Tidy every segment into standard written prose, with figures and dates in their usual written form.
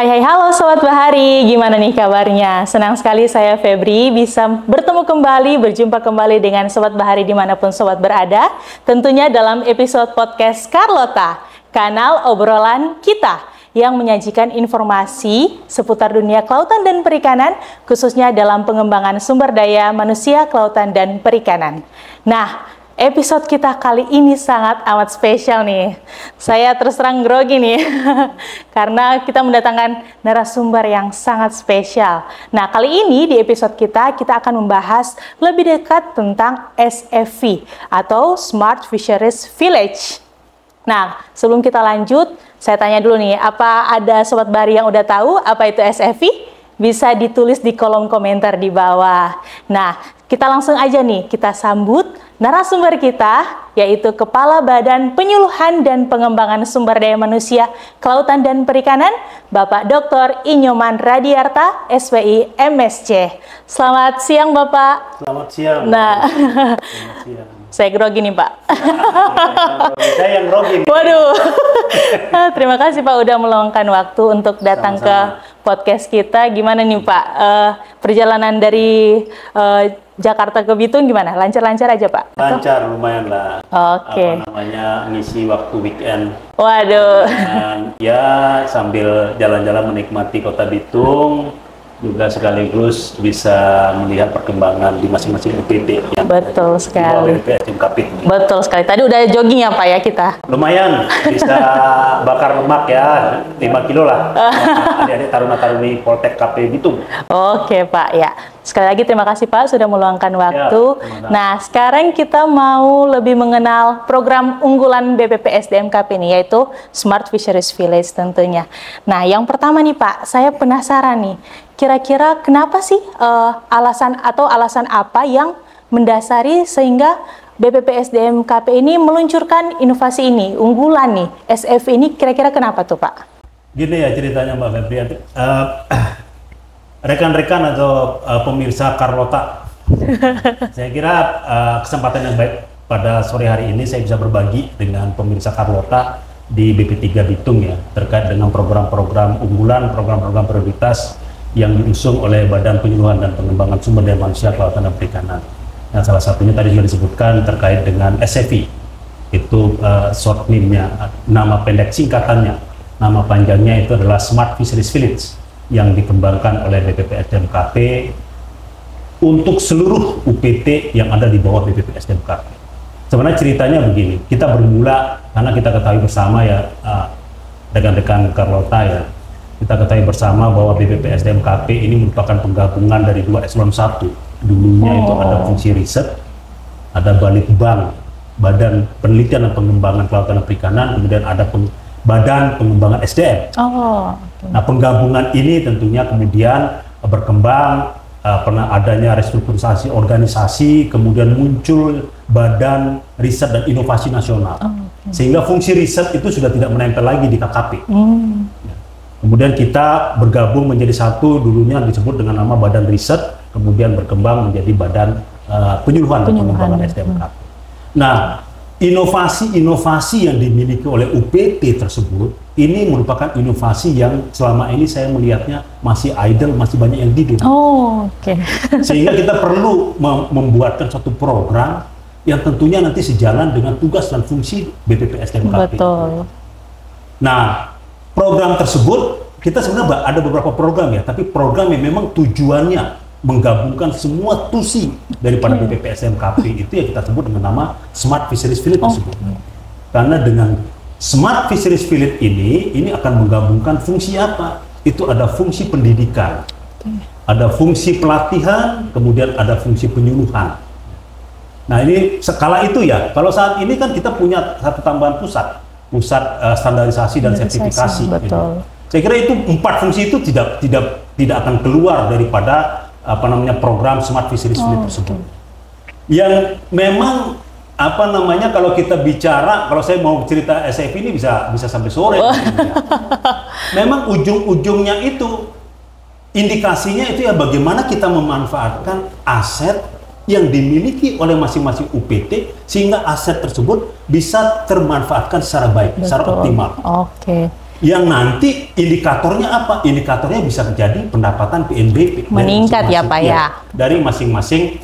Hai halo Sobat Bahari, gimana nih kabarnya? Senang sekali saya Febri bisa bertemu kembali, berjumpa kembali dengan Sobat Bahari dimanapun Sobat berada. Tentunya dalam episode podcast Carlota, kanal obrolan kita yang menyajikan informasi seputar dunia kelautan dan perikanan, khususnya dalam pengembangan sumber daya manusia, kelautan, dan perikanan. Nah, episode kita kali ini sangat amat spesial nih. Saya terus terang grogi nih, karena kita mendatangkan narasumber yang sangat spesial. Nah, kali ini di episode kita akan membahas lebih dekat tentang SFV atau Smart Fisheries Village. Nah, sebelum kita lanjut, saya tanya dulu nih, apa ada Sobat Bahari yang udah tahu apa itu SFV? Bisa ditulis di kolom komentar di bawah. Nah, kita langsung aja nih, kita sambut narasumber kita, yaitu Kepala Badan Penyuluhan dan Pengembangan Sumber Daya Manusia, Kelautan dan Perikanan, Bapak Dr. Inyoman Radiarta, SPI MSc. Selamat siang, Bapak. Selamat siang. Nah, selamat siang. Saya grogi nih, Pak. Saya yang grogi. Waduh. Terima kasih, Pak, udah meluangkan waktu untuk datang ke podcast kita. Gimana nih, Pak? Perjalanan dari Jakarta ke Bitung gimana? Lancar-lancar aja, Pak? Lancar, lumayan lah. Oke. Apa namanya, ngisi waktu weekend. Waduh. Dan ya sambil jalan-jalan menikmati kota Bitung, juga sekaligus bisa melihat perkembangan di masing-masing UPT. Betul sekali. Betul sekali. Tadi udah jogging ya, Pak, ya kita? Lumayan, bisa bakar lemak ya, 5 kilo lah. Adik-adik taruna-taruni Poltek KP Bitung. Oke, Pak, ya. Sekali lagi terima kasih, Pak, sudah meluangkan waktu. Ya, nah, sekarang kita mau lebih mengenal program unggulan BPPSDMKP ini, yaitu Smart Fisheries Village tentunya. Nah, yang pertama nih, Pak, saya penasaran nih, kira-kira kenapa sih alasan apa yang mendasari sehingga BPPSDMKP ini meluncurkan inovasi ini, unggulan nih, SF ini, kira-kira kenapa tuh, Pak? Gini ya ceritanya, Mbak Febri. Rekan-rekan atau pemirsa Carlota, saya kira kesempatan yang baik pada sore hari ini saya bisa berbagi dengan pemirsa Carlota di BP3 Bitung ya, terkait dengan program-program unggulan, program-program prioritas yang diusung oleh Badan Penyuluhan dan Pengembangan Sumber Daya Manusia, Kelautan dan Perikanan. Nah, salah satunya tadi sudah disebutkan terkait dengan SFV, itu short name-nya, nama pendek singkatannya, nama panjangnya itu adalah Smart Fisheries Village, yang dikembangkan oleh BPPSDMKP untuk seluruh UPT yang ada di bawah BPPSDMKP. Sebenarnya ceritanya begini, kita bermula karena kita ketahui bersama ya, rekan-rekan Carlota ya, kita ketahui bersama bahwa BPPSDMKP ini merupakan penggabungan dari dua eselon 1. Dulunya itu ada fungsi riset, ada Balitbank, Badan Penelitian dan Pengembangan Kelautan dan Perikanan, kemudian ada Badan Pengembangan SDM. Okay. Nah, penggabungan ini tentunya kemudian berkembang, pernah adanya restrukturisasi organisasi, kemudian muncul Badan Riset dan Inovasi Nasional. Okay. Sehingga fungsi riset itu sudah tidak menempel lagi di KKP. Kemudian kita bergabung menjadi satu, dulunya disebut dengan nama Badan Riset, kemudian berkembang menjadi Badan Penyuluhan dan Pengembangan SDM. Nah, inovasi-inovasi yang dimiliki oleh UPT tersebut ini merupakan inovasi yang selama ini saya melihatnya masih idle, masih banyak yang tidur. Sehingga kita perlu membuatkan suatu program yang tentunya nanti sejalan dengan tugas dan fungsi BPPSDMKP. Betul. Nah, program tersebut kita sebenarnya ada beberapa program ya, tapi program yang memang tujuannya menggabungkan semua tusi daripada BPPSDMKP itu yang kita sebut dengan nama Smart Fisheries Village tersebut. Karena dengan Smart Fisheries Village ini akan menggabungkan fungsi apa? Itu ada fungsi pendidikan, ada fungsi pelatihan, kemudian ada fungsi penyuluhan. Nah, ini skala itu ya. Kalau saat ini kan kita punya satu tambahan pusat standarisasi dan sertifikasi. Betul. Saya kira itu 4 fungsi itu tidak akan keluar daripada program Smart Fisheries Village tersebut. Yang memang kalau kita bicara, kalau saya mau cerita SF ini bisa sampai sore. Memang ujung-ujungnya itu indikasinya itu ya bagaimana kita memanfaatkan aset yang dimiliki oleh masing-masing UPT sehingga aset tersebut bisa termanfaatkan secara baik, secara optimal. Yang nanti indikatornya apa? Indikatornya bisa menjadi pendapatan PNBP meningkat ya Pak ya dari masing-masing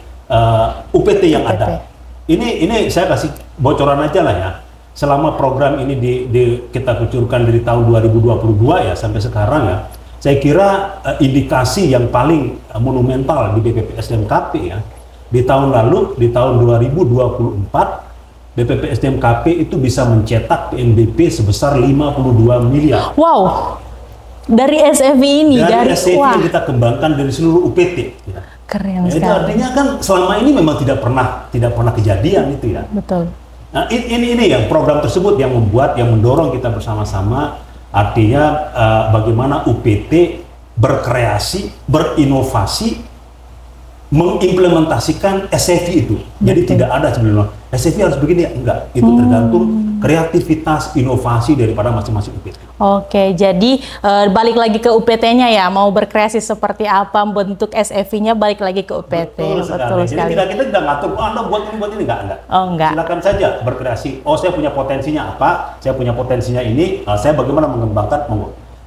UPT yang ada. Ini saya kasih bocoran aja lah ya. Selama program ini kita kucurkan dari tahun 2022 ya sampai sekarang ya, saya kira indikasi yang paling monumental di BPPSDMKP ya, di tahun lalu, di tahun 2024, BPPSDMKP itu bisa mencetak PNBP sebesar 52 miliar. Wow, dari SFI ini? Dari SFI yang kita kembangkan dari seluruh UPT. Ya. Keren sekali. Itu artinya kan selama ini memang tidak pernah kejadian itu ya. Betul. Nah, ini yang program tersebut yang mendorong kita bersama-sama, artinya bagaimana UPT berkreasi, berinovasi, mengimplementasikan SFI itu. Jadi tidak ada sebelumnya SFI harus begini ya, enggak. Itu tergantung kreativitas, inovasi daripada masing-masing UPT. Oke, jadi balik lagi ke UPT-nya ya, mau berkreasi seperti apa bentuk SFI-nya balik lagi ke UPT. Betul sekali. Jadi kita tidak ngatur, Anda buat ini, enggak. Oh, enggak. Silakan saja berkreasi. Oh, saya punya potensinya apa? Saya punya potensinya ini. Saya bagaimana mengembangkan?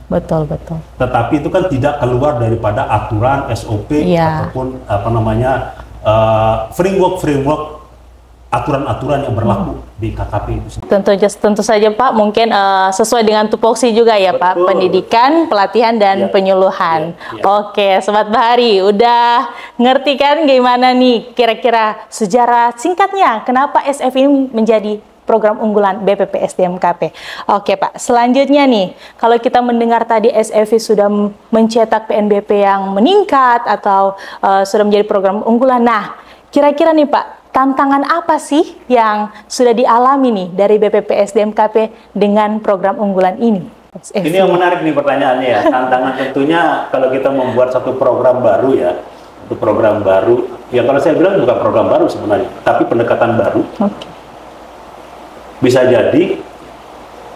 Betul. Tetapi itu kan tidak keluar daripada aturan SOP ataupun framework aturan-aturan yang berlaku di KKP itu. Tentu saja Pak, mungkin sesuai dengan tupoksi juga ya Pak, pendidikan, pelatihan dan penyuluhan. Oke, Sobat Bahari, udah ngerti kan gimana nih kira-kira sejarah singkatnya kenapa SF ini menjadi program unggulan BPPSDMKP. Oke Pak, selanjutnya nih, kalau kita mendengar tadi SFI sudah mencetak PNBP yang meningkat atau sudah menjadi program unggulan, nah kira-kira nih Pak, tantangan apa sih yang sudah dialami nih dari BPPSDMKP dengan program unggulan ini? SFI. Ini yang menarik nih pertanyaannya ya. Tantangan tentunya kalau kita membuat satu program baru ya, satu program baru, ya kalau saya bilang bukan program baru sebenarnya, tapi pendekatan baru. Oke. Bisa jadi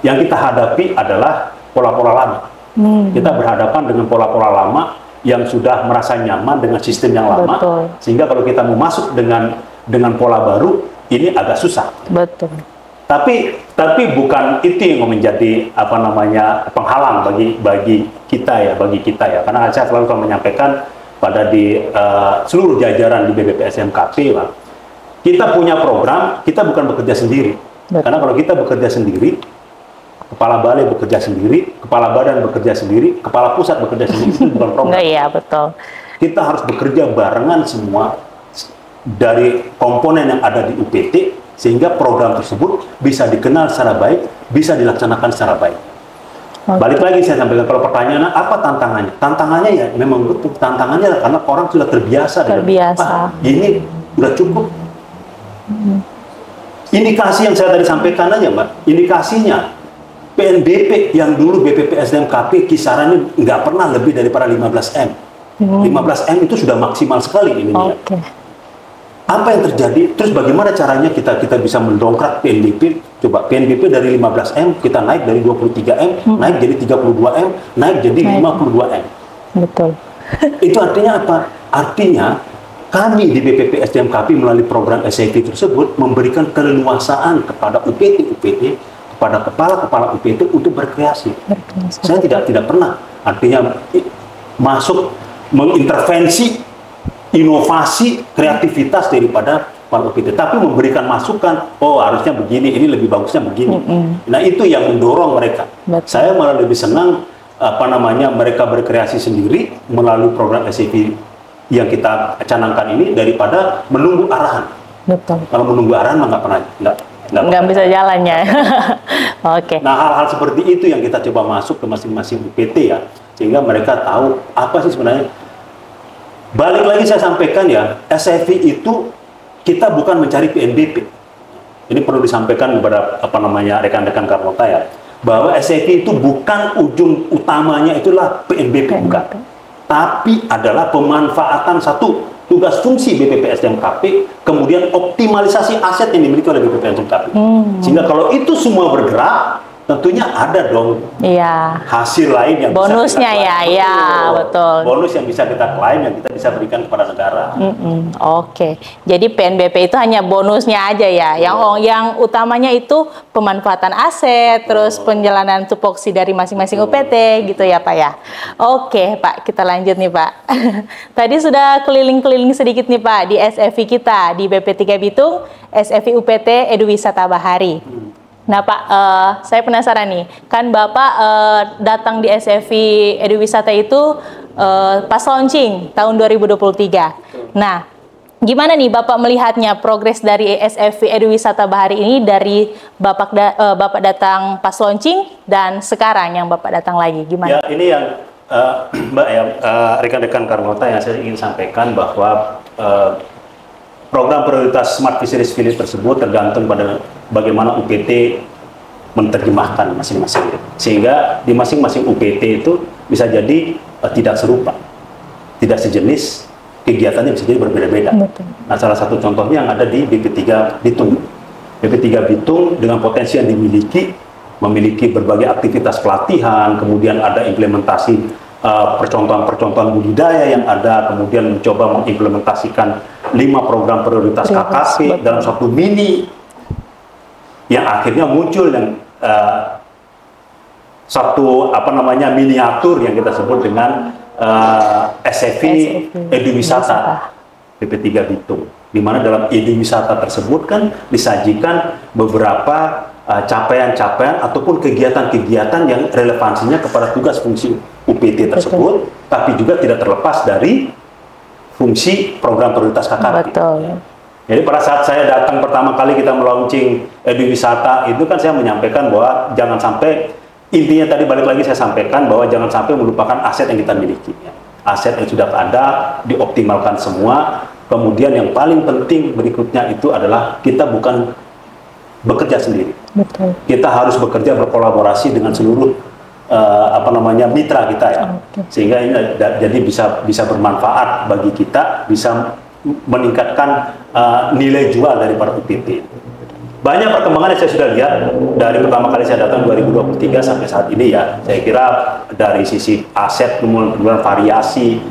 yang kita hadapi adalah pola-pola lama. Kita berhadapan dengan pola-pola lama yang sudah merasa nyaman dengan sistem yang lama. Betul. Sehingga kalau kita mau masuk dengan pola baru, ini agak susah. Betul. Tapi bukan itu yang menjadi penghalang bagi kita ya. Karena saya selalu menyampaikan pada seluruh jajaran di BPPSDMKP lah. Kita punya program, kita bukan bekerja sendiri. Betul. Karena kalau kita bekerja sendiri, kepala balai bekerja sendiri, kepala badan bekerja sendiri, kepala pusat bekerja sendiri, itu bukan program. Enggak, iya, betul. Kita harus bekerja barengan semua dari komponen yang ada di UPT, sehingga program tersebut bisa dikenal secara baik, bisa dilaksanakan secara baik. Okay. Balik lagi saya sampaikan, kalau pertanyaan apa tantangannya? Tantangannya ya memang betul, tantangannya karena orang sudah terbiasa. Ini udah cukup. Indikasi yang saya tadi sampaikan aja Mbak, indikasinya PNBP yang dulu BPPSDMKP kisarannya nggak pernah lebih daripada 15M. 15M itu sudah maksimal sekali ini. Okay. Apa yang terjadi? Terus bagaimana caranya kita bisa mendongkrak PNBP? Coba PNBP dari 15M kita naik dari 23M, naik jadi 32M, naik jadi 52M. Betul. Itu artinya apa? Artinya kami di BPPSDMKP melalui program SIP tersebut memberikan keleluasaan kepada UPT, kepada kepala-kepala UPT untuk berkreasi. Saya tidak pernah artinya masuk mengintervensi inovasi, kreativitas daripada para UPT, tapi memberikan masukan, oh harusnya begini, ini lebih bagusnya begini. Nah itu yang mendorong mereka. Saya malah lebih senang mereka berkreasi sendiri melalui program SIP yang kita canangkan ini daripada menunggu arahan. Betul. Kalau menunggu arahan nggak pernah, nggak bisa jalannya. Oke. Nah hal-hal seperti itu yang kita coba masuk ke masing-masing UPT ya, sehingga mereka tahu apa sih sebenarnya. Balik lagi saya sampaikan ya, SFI itu kita bukan mencari PNBP. Ini perlu disampaikan kepada rekan-rekan Karlota ya, bahwa SFI itu bukan ujung utamanya itulah PNBP, bukan. Tapi adalah pemanfaatan satu tugas fungsi BPPSDMKP, kemudian optimalisasi aset yang dimiliki oleh BPPSDMKP. Sehingga kalau itu semua bergerak, tentunya ada dong Iya. hasil lain yang bonusnya bisa kita ya, klaim. ya betul. Bonus yang bisa kita klaim, yang kita bisa berikan kepada negara. Oke, jadi PNBP itu hanya bonusnya aja ya. Yang utamanya itu pemanfaatan aset, terus penjalanan tupoksi dari masing-masing UPT gitu ya Pak ya. Oke Pak, kita lanjut nih Pak. Tadi sudah keliling-keliling sedikit nih Pak di SFI kita di BP3 Bitung, SFI UPT Edu Wisata Bahari. Nah Pak, saya penasaran nih, kan Bapak datang di SFI Edu Wisata itu pas launching tahun 2023. Nah, gimana nih Bapak melihatnya progres dari SFI Edu Wisata Bahari ini dari Bapak datang pas launching dan sekarang yang Bapak datang lagi, gimana? Ya, ini yang Mbak ya, rekan-rekan Carlota yang saya ingin sampaikan bahwa program prioritas Smart Fisheries Village tersebut tergantung pada bagaimana UPT menerjemahkan masing-masing. Sehingga di masing-masing UPT itu bisa jadi tidak serupa, tidak sejenis, kegiatannya bisa jadi berbeda-beda. Nah, salah satu contohnya yang ada di BP3 Bitung. BP3 Bitung dengan potensi yang memiliki berbagai aktivitas pelatihan, kemudian ada implementasi percontohan-percontohan budidaya yang ada, kemudian mencoba mengimplementasikan 5 program prioritas KKP dalam satu mini yang akhirnya muncul yang satu miniatur yang kita sebut dengan SFI Edu Wisata BP3 Bitung, di mana dalam Edu Wisata tersebut kan disajikan beberapa capaian-capaian ataupun kegiatan-kegiatan yang relevansinya kepada tugas fungsi UPT tersebut, tapi juga tidak terlepas dari fungsi program prioritas KKP. Betul. Jadi pada saat saya datang pertama kali kita melaunching Edu Wisata itu kan saya menyampaikan bahwa jangan sampai, intinya tadi balik lagi saya sampaikan bahwa jangan sampai melupakan aset yang kita miliki. Aset yang sudah ada dioptimalkan semua. Kemudian yang paling penting berikutnya itu adalah kita bukan bekerja sendiri. Betul. Kita harus bekerja berkolaborasi dengan seluruh mitra kita ya. Sehingga ini jadi bisa bermanfaat bagi kita, bisa meningkatkan nilai jual dari para UPT. Banyak perkembangan yang saya sudah lihat dari pertama kali saya datang 2023 sampai saat ini ya. Saya kira dari sisi aset, kemudian variasi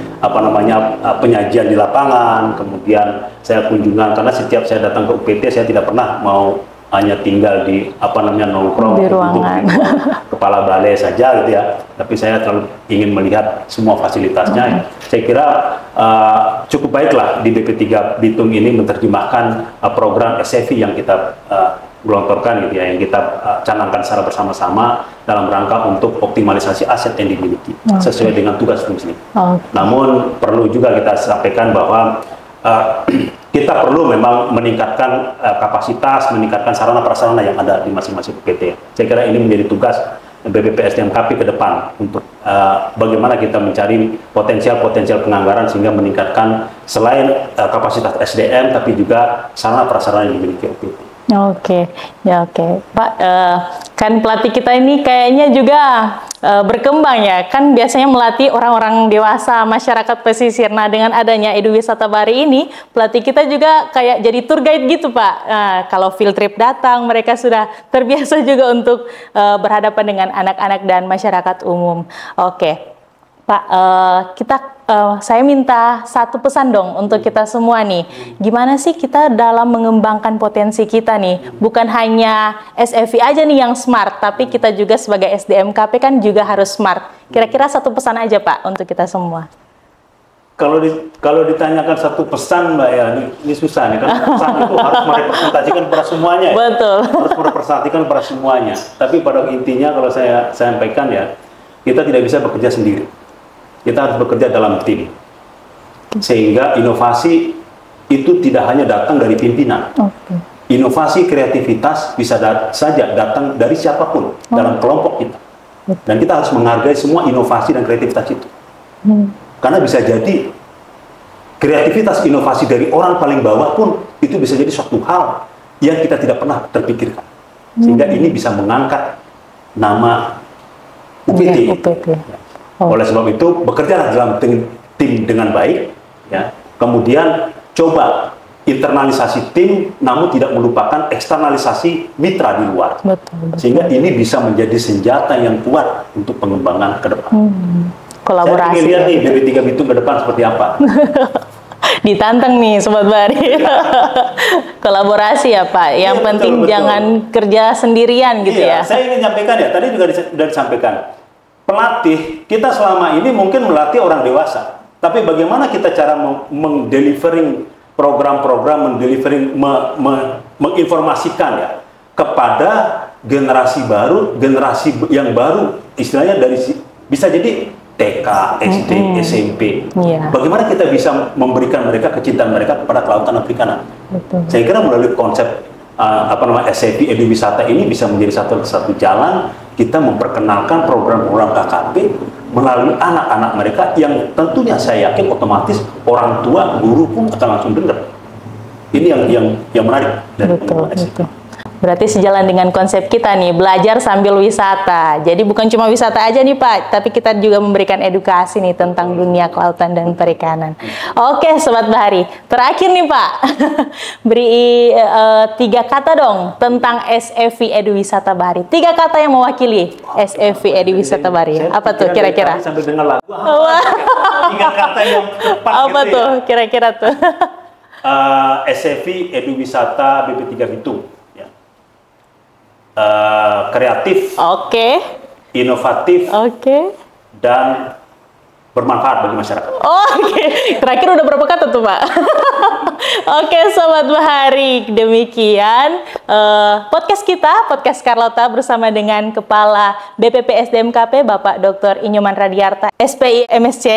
penyajian di lapangan, kemudian saya kunjungan, karena setiap saya datang ke UPT saya tidak pernah mau hanya tinggal di nongkrong di ruangan kepala balai saja gitu ya, tapi saya selalu ingin melihat semua fasilitasnya. Saya kira cukup baiklah di BP3 Bitung ini menerjemahkan program SFI yang kita gelontorkan gitu ya, yang kita canangkan secara bersama-sama dalam rangka untuk optimalisasi aset yang dimiliki sesuai dengan tugas fungsi. Namun perlu juga kita sampaikan bahwa kita perlu memang meningkatkan kapasitas, meningkatkan sarana-prasarana yang ada di masing-masing UPT. Saya kira ini menjadi tugas BPPSDMKP ke depan untuk bagaimana kita mencari potensial-potensial penganggaran sehingga meningkatkan selain kapasitas SDM, tapi juga sarana-prasarana yang dimiliki UPT. Oke. Pak, kan pelatih kita ini kayaknya juga berkembang ya, kan biasanya melatih orang-orang dewasa masyarakat pesisir. Nah, dengan adanya Edu Wisata Bahari ini, pelatih kita juga kayak jadi tour guide gitu Pak. Nah, kalau field trip datang, mereka sudah terbiasa juga untuk berhadapan dengan anak-anak dan masyarakat umum. Oke. Pak, saya minta satu pesan dong untuk kita semua nih. Gimana sih kita dalam mengembangkan potensi kita nih? Bukan hanya SFI aja nih yang smart, tapi kita juga sebagai SDMKP kan juga harus smart. Kira-kira satu pesan aja Pak untuk kita semua. Kalau ditanyakan satu pesan Mbak ya, ini susah nih, karena pesan itu harus merepresentasikan pada semuanya. Ya. Betul. Harus merepresentasikan pada semuanya. Tapi pada intinya kalau saya sampaikan ya, kita tidak bisa bekerja sendiri. Kita harus bekerja dalam tim, sehingga inovasi itu tidak hanya datang dari pimpinan. Inovasi kreativitas bisa saja datang dari siapapun dalam kelompok kita, dan kita harus menghargai semua inovasi dan kreativitas itu. Karena bisa jadi kreativitas inovasi dari orang paling bawah pun itu bisa jadi suatu hal yang kita tidak pernah terpikirkan, sehingga ini bisa mengangkat nama UPT. Oleh sebab itu, bekerjalah dalam tim dengan baik, ya. Kemudian coba internalisasi tim, namun tidak melupakan eksternalisasi mitra di luar. Betul. Sehingga ini bisa menjadi senjata yang kuat untuk pengembangan ke depan. Kolaborasi. Saya ingin lihat nih BP3 Bitung ke depan seperti apa. Ditantang nih Sobat Bahari. Kolaborasi ya Pak. Yang penting betul. jangan kerja sendirian gitu ya. Saya ingin menyampaikan ya, tadi juga sudah disampaikan. Pelatih, kita selama ini mungkin melatih orang dewasa. Tapi bagaimana kita cara mendelivering program-program, menginformasikan ya kepada generasi baru, generasi yang baru, istilahnya dari bisa jadi TK, SD, SMP. Bagaimana kita bisa memberikan mereka kecintaan mereka kepada kelautan dan perikanan? Saya kira melalui konsep SCV Edu Wisata ini bisa menjadi satu jalan kita memperkenalkan program-program KKP melalui anak-anak mereka yang tentunya saya yakin otomatis orang tua, guru pun akan langsung dengar. Ini yang menarik dari betul. Berarti sejalan dengan konsep kita nih, belajar sambil wisata. Jadi bukan cuma wisata aja nih Pak, tapi kita juga memberikan edukasi nih tentang dunia kelautan dan perikanan. Oke Sobat Bahari, terakhir nih Pak, beri 3 kata dong tentang SFV Edu Wisata Bahari. 3 kata yang mewakili SFV Edu Wisata Bahari. Apa tuh kira-kira? Sambil dengar lagu. 3 kata yang tepat. Apa gitu tuh ya. kira-kira tuh? SFV Edu Wisata BP3 Bitung. Kreatif, inovatif, dan bermanfaat bagi masyarakat. Terakhir udah berapa kata tuh Pak? Sobat Bahari, demikian podcast kita, podcast Carlota bersama dengan Kepala BPP SDMKP Bapak Dr. Inyoman Radiarta, SPI MSc.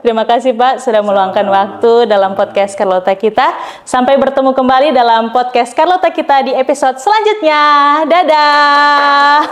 Terima kasih Pak sudah meluangkan waktu dalam podcast Carlota kita. Sampai bertemu kembali dalam podcast Carlota kita di episode selanjutnya. Dadah!